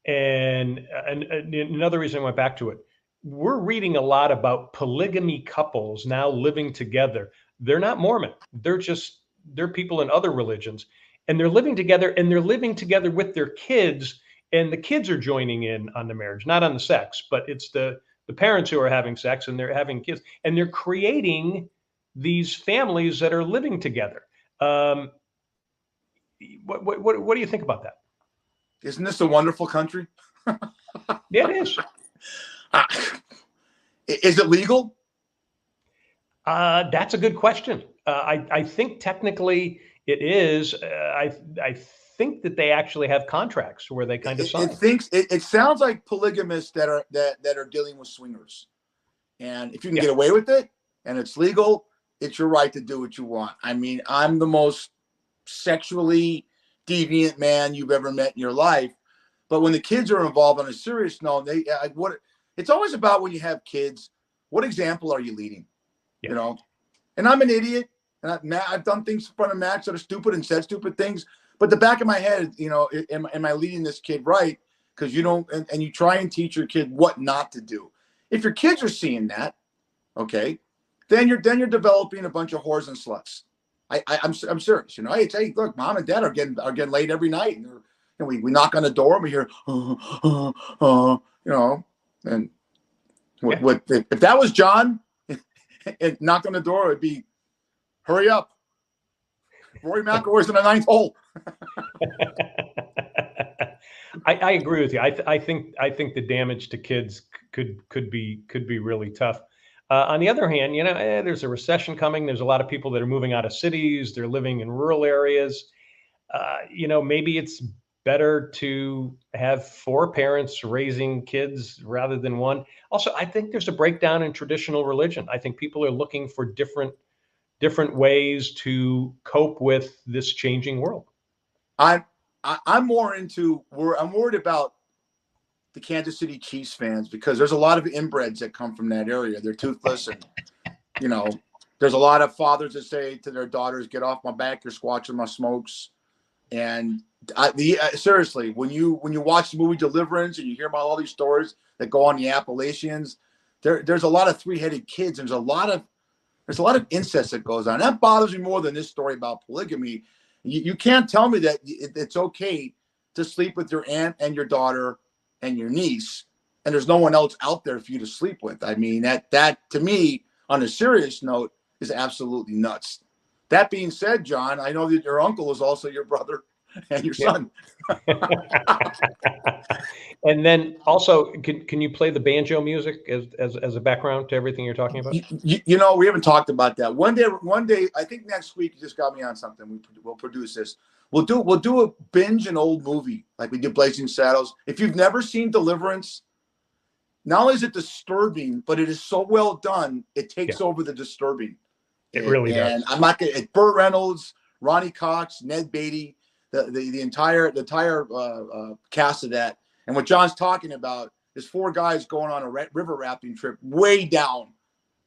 And another reason I went back to it, we're reading a lot about polygamy couples now living together. They're not Mormon. They're people in other religions, and they're living together, and they're living together with their kids, and the kids are joining in on the marriage, not on the sex, but it's the parents who are having sex, and they're having kids, and they're creating these families that are living together. What do you think about that? Isn't this a wonderful country? Yeah, it is. Is it legal? That's a good question. I think technically it is. I think that they actually have contracts where they kind of sign. It sounds like polygamists that are dealing with swingers, and if you can get away with it and it's legal, it's your right to do what you want. I mean, I'm the most sexually deviant man you've ever met in your life, but when the kids are involved on a serious note, it's always about when you have kids, what example are you leading? And I'm an idiot, and I've done things in front of Max that are stupid and said stupid things, but the back of my head, am I leading this kid right? Because you don't, and you try and teach your kid what not to do. If your kids are seeing that, okay, then you're developing a bunch of whores and sluts. I'm serious. Hey, look, mom and dad are getting late every night, and we knock on the door and we hear, and if that was John and knocked on the door, it'd be, hurry up. Rory McIlroy's in the ninth hole. I agree with you. I think the damage to kids could be really tough. On the other hand, there's a recession coming. There's a lot of people that are moving out of cities. They're living in rural areas. Maybe it's better to have 4 parents raising kids rather than one. Also, I think there's a breakdown in traditional religion. I think people are looking for different ways to cope with this changing world. I'm more into I'm worried about the Kansas City Chiefs fans because there's a lot of inbreds that come from that area. They're toothless, and there's a lot of fathers that say to their daughters, "Get off my back! You're squatching my smokes." And seriously, when you watch the movie Deliverance and you hear about all these stories that go on the Appalachians, there's a lot of 3-headed kids. There's a lot of incest that goes on. That bothers me more than this story about polygamy. You can't tell me that it's okay to sleep with your aunt and your daughter and your niece, and there's no one else out there for you to sleep with. I mean, that to me, on a serious note, is absolutely nuts. That being said, John, I know that your uncle is also your brother and your son. And then also, can you play the banjo music as a background to everything you're talking about? We haven't talked about that. One day, I think next week, you just got me on something. We'll produce this. We'll do a binge an old movie like we did Blazing Saddles. If you've never seen Deliverance, not only is it disturbing, but it is so well done, it takes over the disturbing. It really does. And I'm not gonna. It's Burt Reynolds, Ronnie Cox, Ned Beatty, the entire cast of that. And what John's talking about is 4 guys going on a river rafting trip way down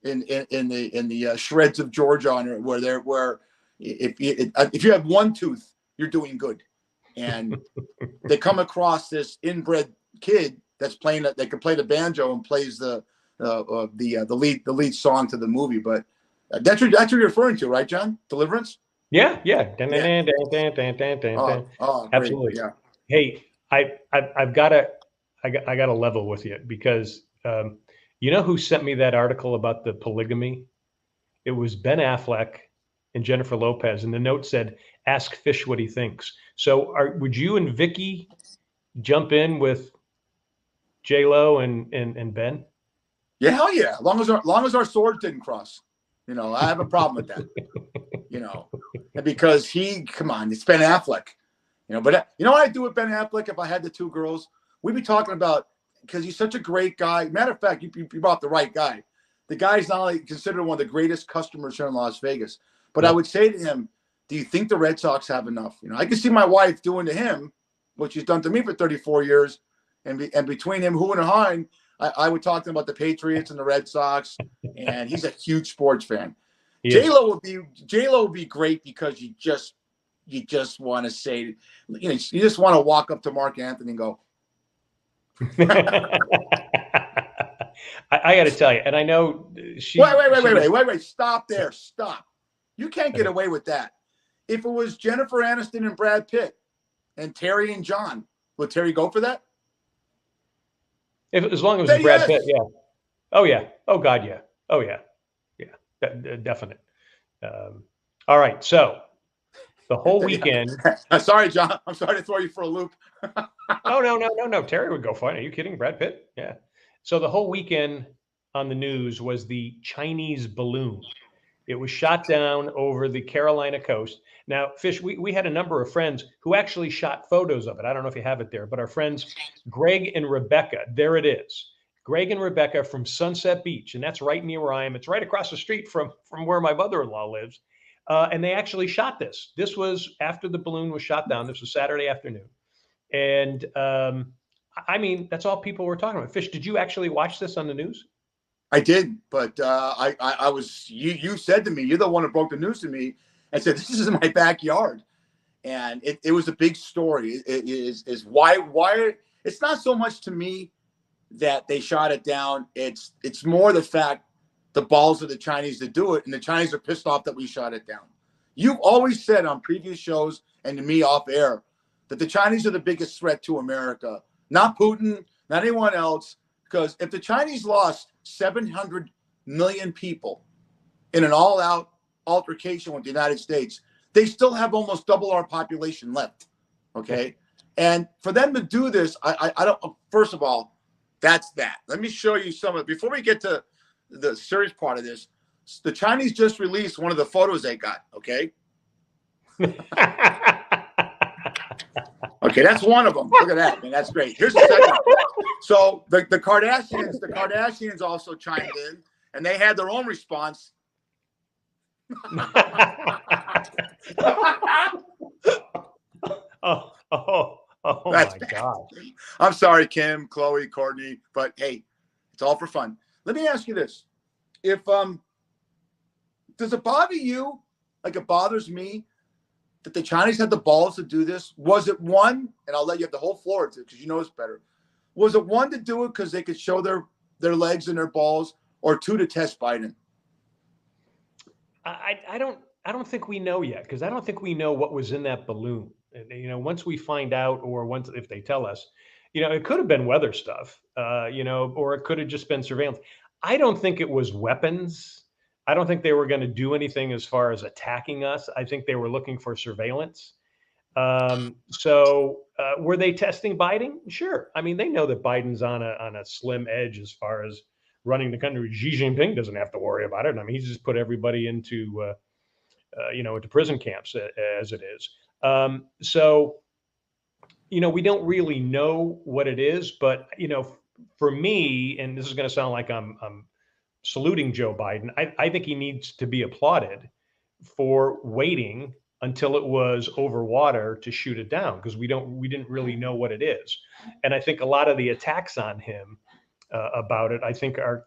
in the shreds of Georgia, where if you have one tooth, you're doing good. And they come across this inbred kid that can play the banjo and plays the lead song to the movie. But that's what you're referring to, right, John? Deliverance? Yeah. Oh, absolutely. Yeah. Hey, I gotta level with you because who sent me that article about the polygamy? It was Ben Affleck and Jennifer Lopez, and the note said, "Ask Fish what he thinks." So, would you and Vicky jump in with J-Lo and Ben? Yeah, hell yeah. Long as our swords didn't cross. I have a problem with that. Because come on, it's Ben Affleck. But you know what I'd do with Ben Affleck if I had the 2 girls? We'd be talking about, because he's such a great guy. Matter of fact, you brought the right guy. The guy's not only considered one of the greatest customers here in Las Vegas, but I would say to him, do you think the Red Sox have enough? I can see my wife doing to him what she's done to me for 34 years. And between him, Hu and Hein, I would talk to him about the Patriots and the Red Sox. And he's a huge sports fan. J-Lo would be great because you just want to say, you just want to walk up to Mark Anthony and go. I got to tell you, and I know she. Wait! Stop there! Stop! You can't get away with that. If it was Jennifer Aniston and Brad Pitt, and Terry and John, would Terry go for that? As long as it was Brad Pitt, yeah. Oh yeah. Oh God, yeah. Oh yeah. Definite. All right. So the whole weekend. Sorry, John. I'm sorry to throw you for a loop. No. Terry would go fine. Are you kidding? Brad Pitt? Yeah. So the whole weekend on the news was the Chinese balloon. It was shot down over the Carolina coast. Now, Fish, we had a number of friends who actually shot photos of it. I don't know if you have it there, but our friends Greg and Rebecca, there it is. Greg and Rebecca from Sunset Beach, and that's right near where I am. It's right across the street from where my mother-in-law lives. And they actually shot this. This was after the balloon was shot down. This was Saturday afternoon. And I mean, that's all people were talking about. Fish, did you actually watch this on the news? I did, but I was you said to me, you're the one who broke the news to me and said, this is in my backyard. And it was a big story. It is why it's not so much to me that they shot it down. It's more the fact the balls of the Chinese to do it, and the Chinese are pissed off that we shot it down. You've always said on previous shows and to me off air that the Chinese are the biggest threat to America, not Putin, not anyone else. Because if the Chinese lost 700 million people in an all-out altercation with the United States, they still have almost double our population left. Okay. And for them to do this, I don't, first of all, that's that. Let me show you some of, before we get to the serious part of this, the Chinese just released one of the photos they got. Okay. Okay, that's one of them. Look at that, man. That's great. Here's the second. So the Kardashians also chimed in, and they had their own response. Oh That's my bad. God. I'm sorry, Kim, Chloe, Courtney, but hey, it's all for fun. Let me ask you this. If does it bother you like it bothers me that the Chinese had the balls to do this? Was it one, and I'll let you have the whole floor to because you know it's better. Was it one to do it because they could show their legs and their balls, or two to test Biden? I don't think we know yet, because I don't think we know what was in that balloon. And, you know, once we find out, or once if they tell us, you know, it could have been weather stuff, you know, or it could have just been surveillance. I don't think it was weapons. I don't think they were going to do anything as far as attacking us. I think they were looking for surveillance. Were they testing Biden? Sure. I mean, they know that Biden's on a slim edge as far as running the country. Xi Jinping doesn't have to worry about it. I mean, he's just put everybody into into prison camps as it is. You know, we don't really know what it is, but you know, for me, and this is going to sound like I'm saluting Joe Biden. I think he needs to be applauded for waiting until it was over water to shoot it down, because we didn't really know what it is. And I think a lot of the attacks on him about it, I think are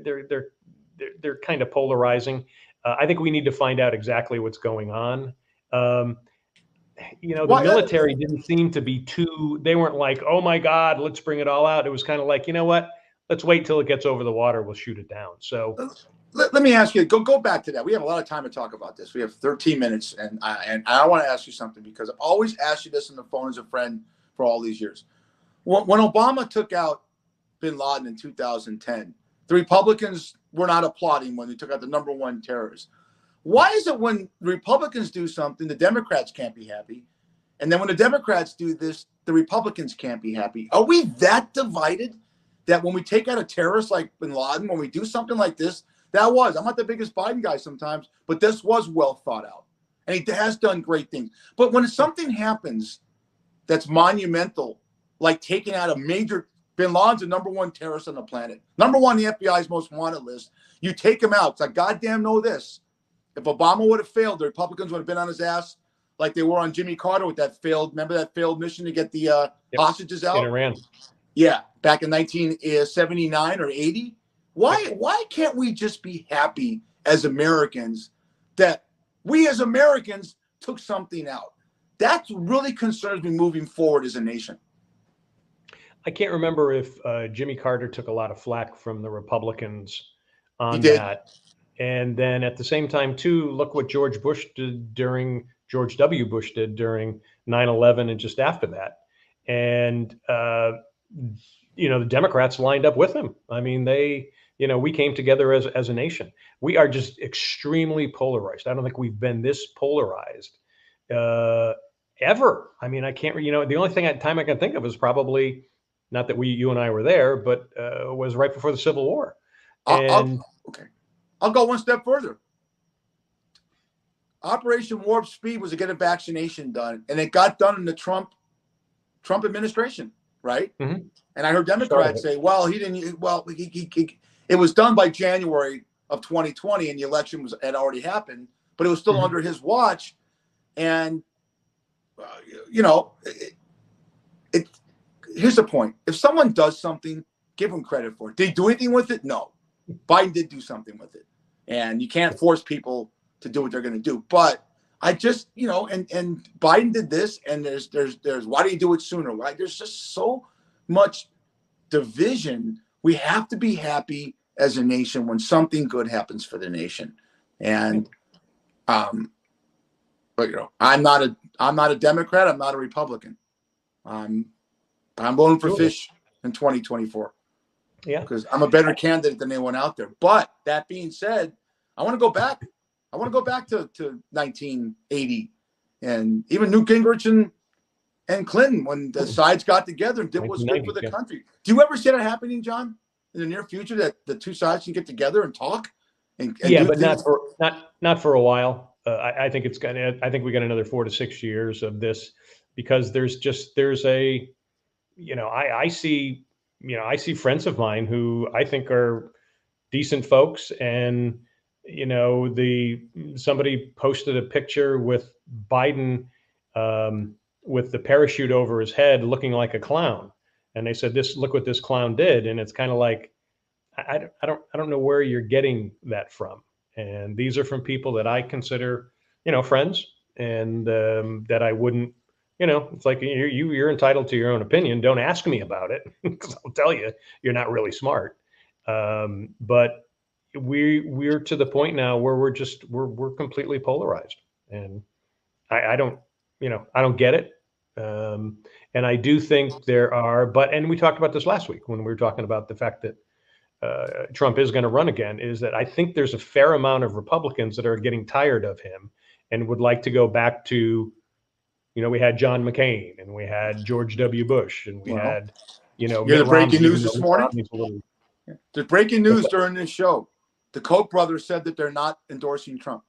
they're kind of polarizing. I think we need to find out exactly what's going on. You know, the military didn't seem to be they weren't like, oh my God, let's bring it all out. It was kind of like, you know what? Let's wait till it gets over the water. We'll shoot it down. So let me ask you, go back to that. We have a lot of time to talk about this. We have 13 minutes, and I want to ask you something, because I've always asked you this on the phone as a friend for all these years. When Obama took out bin Laden in 2010, the Republicans were not applauding when they took out the #1 terrorist. Why is it when Republicans do something, the Democrats can't be happy? And then when the Democrats do this, the Republicans can't be happy? Are we that divided that when we take out a terrorist like bin Laden, when we do something like this, I'm not the biggest Biden guy sometimes, but this was well thought out. And he has done great things. But when something happens that's monumental, like taking out a major, bin Laden's the #1 terrorist on the planet, #1 the FBI's most wanted list. You take him out. It's like, goddamn know this. If Obama would have failed, the Republicans would have been on his ass like they were on Jimmy Carter with that failed mission to get the hostages out? In Iran. Yeah, back in 1979 or 80. Why can't we just be happy as Americans that we as Americans took something out? That really concerns me moving forward as a nation. I can't remember if Jimmy Carter took a lot of flack from the Republicans on He did. that. And then at the same time, too, look what George W. Bush did during 9/11 and just after that. And, you know, the Democrats lined up with him. I mean, we came together as a nation. We are just extremely polarized. I don't think we've been this polarized ever. I mean, I can't, the only time I can think of is probably, not that you and I were there, but was right before the Civil War. Okay. I'll go one step further. Operation Warp Speed was to get a vaccination done, and it got done in the Trump administration, right? Mm-hmm. And I heard Democrats say, well, he didn't. Well, it was done by January of 2020, and the election had already happened, but it was still under his watch. And here's the point: if someone does something, give them credit for it. Did he do anything with it? No. Biden did do something with it, and you can't force people to do what they're going to do. But I just, and Biden did this, and there's why do you do it sooner? Why? There's just so much division. We have to be happy as a nation when something good happens for the nation. And but I'm not a Democrat. I'm not a Republican. I'm voting for Fish in 2024. Yeah, because I'm a better candidate than anyone out there. But that being said, I want to go back. I want to go back to 1980 and even Newt Gingrich and Clinton when the sides got together and did what was good for the country. Do you ever see that happening, John, in the near future, that the two sides can get together and talk? And yeah, but not for a while. I think I think we got another 4 to 6 years of this, because there's a, I see, I see friends of mine who I think are decent folks, and somebody posted a picture with Biden with the parachute over his head, looking like a clown, and they said, look what this clown did," and it's kind of like, I don't know where you're getting that from. And these are from people that I consider, friends, and that I wouldn't, it's like you're entitled to your own opinion. Don't ask me about it, because I'll tell you, you're not really smart. But we're to the point now where we're completely polarized, and I don't, I don't get it. And I do think there are, and we talked about this last week when we were talking about the fact that Trump is going to run again, is that I think there's a fair amount of Republicans that are getting tired of him and would like to go back to, we had John McCain, and we had George W. Bush, and we had, the breaking news this morning. The breaking news during this show, the Koch brothers said that they're not endorsing Trump.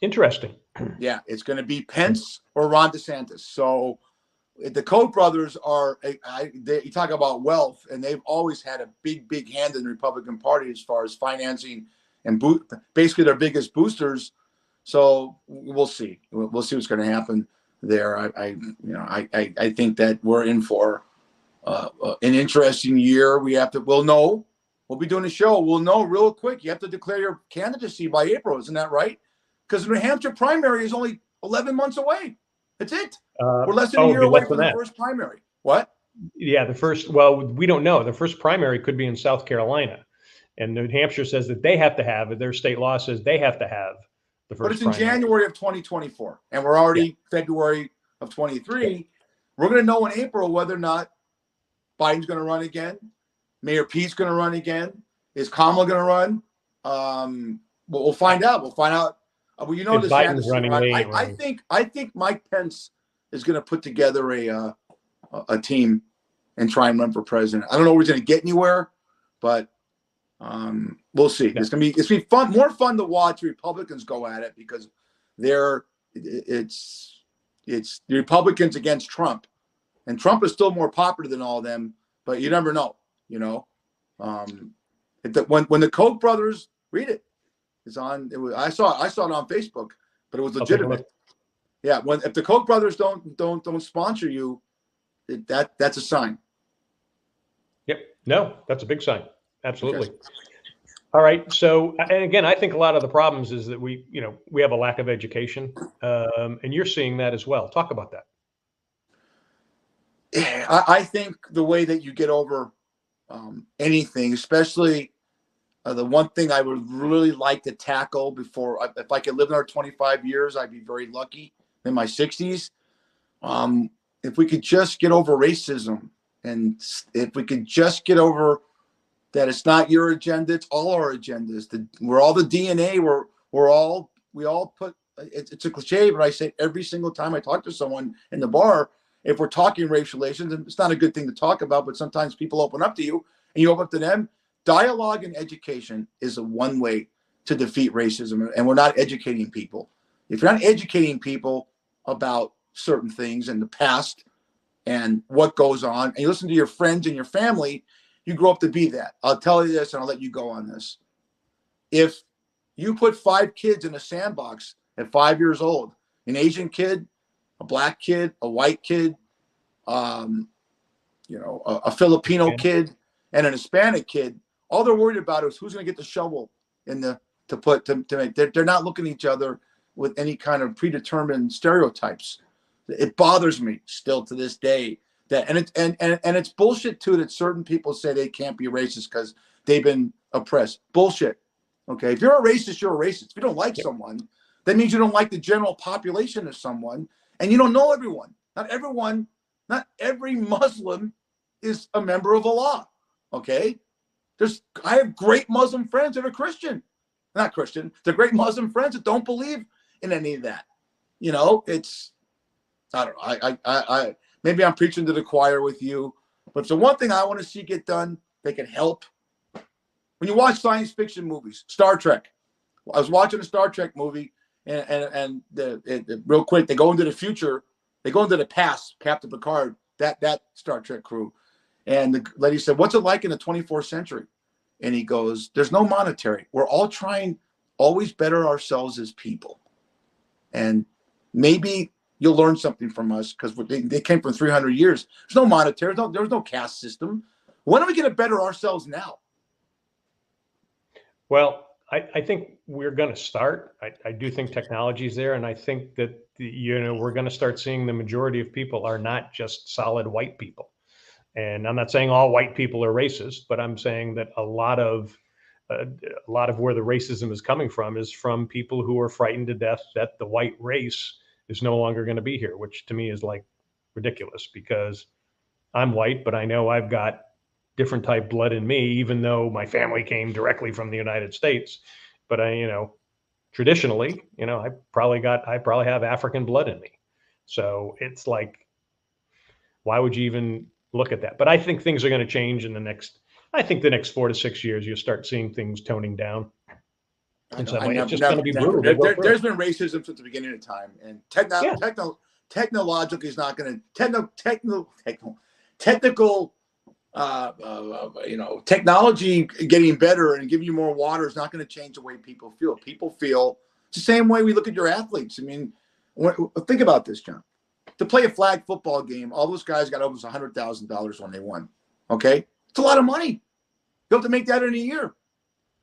Interesting. Yeah, it's going to be Pence or Ron DeSantis. So the Koch brothers are, you talk about wealth, and they've always had a big hand in the Republican Party as far as financing and basically their biggest boosters. So we'll see. We'll see what's going to happen there. I think that we're in for an interesting year. We'll be doing a show. We'll know real quick. You have to declare your candidacy by April. Isn't that right? Because the New Hampshire primary is only 11 months away. That's it. We're less than a year away from the first primary. What? Yeah, we don't know. The first primary could be in South Carolina. And New Hampshire says that they have to have, their state law says they have to have the first But it's in primary. January of 2024. And we're already February of 23. Yeah. We're going to know in April whether or not Biden's going to run again. Mayor Pete's going to run again. Is Kamala going to run? We'll find out. We'll find out. Well, Biden's running. I think Mike Pence is going to put together a team and try and run for president. I don't know if he's going to get anywhere, but we'll see. Yeah. It's gonna be fun, more fun to watch Republicans go at it, because it's the Republicans against Trump, and Trump is still more popular than all of them. But you never know, when the Koch brothers, read it. It's on. I saw it on Facebook, but it was legitimate. Yeah, if the Koch brothers don't sponsor you, that's a sign. Yep. No, that's a big sign. Absolutely. Okay. All right. So, and again, I think a lot of the problems is that we have a lack of education, and you're seeing that as well. Talk about that. I think the way that you get over anything, especially the one thing I would really like to tackle if I could live another 25 years, I'd be very lucky in my 60s. If we could just get over racism, and if we could just get over that it's not your agenda, it's all our agendas. We're all the DNA. We all put. It's a cliche, but I say every single time I talk to someone in the bar, if we're talking racial relations, and it's not a good thing to talk about, but sometimes people open up to you and you open up to them. Dialogue and education is one way to defeat racism, and we're not educating people. If you're not educating people about certain things in the past and what goes on, and you listen to your friends and your family, you grow up to be that. I'll tell you this, and I'll let you go on this. If you put 5 kids in a sandbox at 5 years old, an Asian kid, a black kid, a white kid, a Filipino kid, and an Hispanic kid, all they're worried about is who's going to get the shovel to make. They're not looking at each other with any kind of predetermined stereotypes. It bothers me still to this day that, and it's bullshit too, that certain people say they can't be racist because they've been oppressed. Bullshit. Okay, if you're a racist, you're a racist. If you don't like someone, that means you don't like the general population of someone, and you don't know everyone. Not every Muslim is a member of Allah. Okay. I have great Muslim friends that are Christian. not Christian. They're great Muslim friends that don't believe in any of that. You know, it's, I don't know. I maybe I'm preaching to the choir with you, but it's the one thing I want to see get done. They can help. When you watch science fiction movies, Star Trek, I was watching a Star Trek movie, and real quick, they go into the future, they go into the past. Captain Picard, that Star Trek crew, and the lady said, "What's it like in the 24th century?" And he goes, "There's no monetary. We're all trying always better ourselves as people, and maybe you'll learn something from us because they came from 300 years. There's no monetary. There was no caste system. Why don't we get to better ourselves now?" Well, I think we're going to start. I do think technology is there, and I think that we're going to start seeing the majority of people are not just solid white people. And I'm not saying all white people are racist, but I'm saying that a lot of where the racism is coming from is from people who are frightened to death that the white race is no longer going to be here, which to me is like ridiculous because I'm white, but I know I've got different type blood in me, even though my family came directly from the United States. But traditionally, I probably have African blood in me. So it's like, why would you even look at that? But I think things are going to change in the next 4 to 6 years. You'll start seeing things toning down. It's just going to be brutal. There's been racism since the beginning of time, and technologically is not going to technical technology getting better and giving you more water is not going to change the way people feel. People feel it's the same way we look at your athletes. I mean, think about this, John. To play a flag football game, all those guys got almost $100,000 when they won. Okay, it's a lot of money. You have to make that in a year,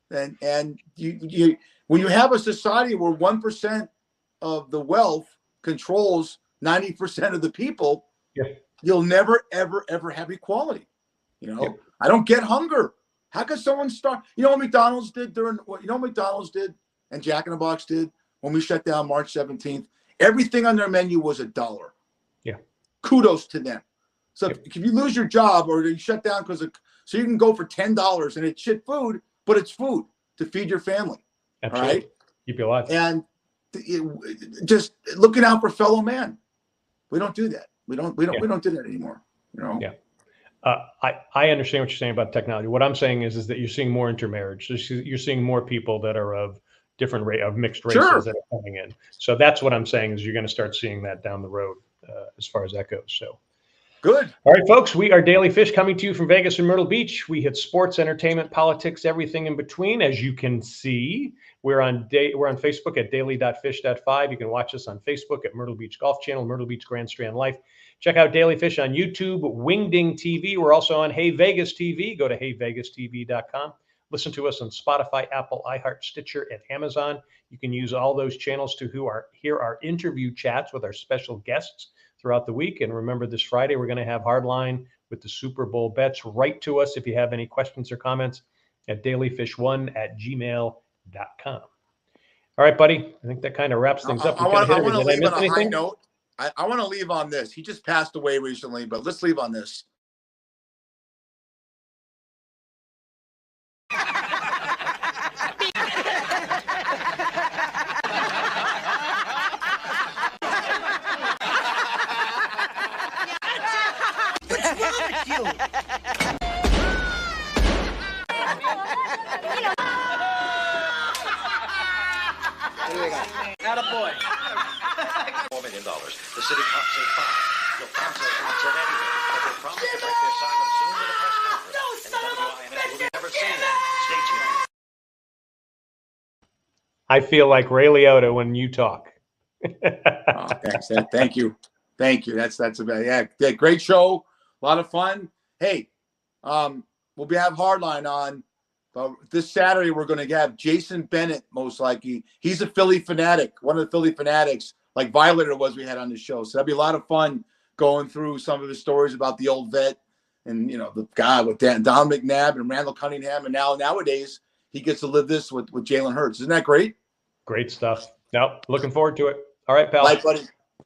and you when you have a society where 1% of the wealth controls 90% of the people, you'll never ever have equality. I don't get hunger. How could someone start? What McDonald's did and Jack in the Box did when we shut down March 17th? Everything on their menu was $1. Yeah. Kudos to them. So if you lose your job or you shut down so you can go for $10 and it's shit food, but it's food to feed your family. Absolutely. All right. Keep you alive. And just looking out for fellow man. We don't do that. We don't do that anymore. Yeah. I understand what you're saying about technology. What I'm saying is that you're seeing more intermarriage. You're seeing more people that are of mixed races that are coming in. So that's what I'm saying is you're going to start seeing that down the road as far as that goes. So good. All right, folks, we are Daily Fish coming to you from Vegas and Myrtle Beach. We hit sports, entertainment, politics, everything in between. As you can see, we're on Facebook at daily.fish.5. You can watch us on Facebook at Myrtle Beach Golf Channel, Myrtle Beach Grand Strand Life. Check out Daily Fish on YouTube, Wingding TV. We're also on Hey Vegas TV. Go to heyvegastv.com. Listen to us on Spotify, Apple, iHeart, Stitcher, and Amazon. You can use all those channels to hear our interview chats with our special guests throughout the week. And remember, this Friday, we're going to have Hardline with the Super Bowl bets. Write to us if you have any questions or comments at dailyfish1@gmail.com. All right, buddy. I think that kind of wraps things up. I want to leave on a high note. I want to leave on this. He just passed away recently, but let's leave on this. What's wrong with you? Attaboy. $4 million. The city cops say fine. Your counsel has not said anything, but they promise to break their silence soon with a press conference. No, son of a WINS will be never seen. Stay tuned. I feel like Ray Liotta when you talk. Oh, thanks. Thank you. That's about yeah. Great show. A lot of fun. Hey, we'll have Hardline on. But this Saturday, we're going to have Jason Bennett, most likely. He's a Philly fanatic, one of the Philly fanatics, like Violator was we had on the show. So that'll be a lot of fun going through some of his stories about the old vet and, the guy with Don McNabb and Randall Cunningham. And nowadays, he gets to live this with Jalen Hurts. Isn't that great? Great stuff. No, looking forward to it. All right, pal. Bye, buddy.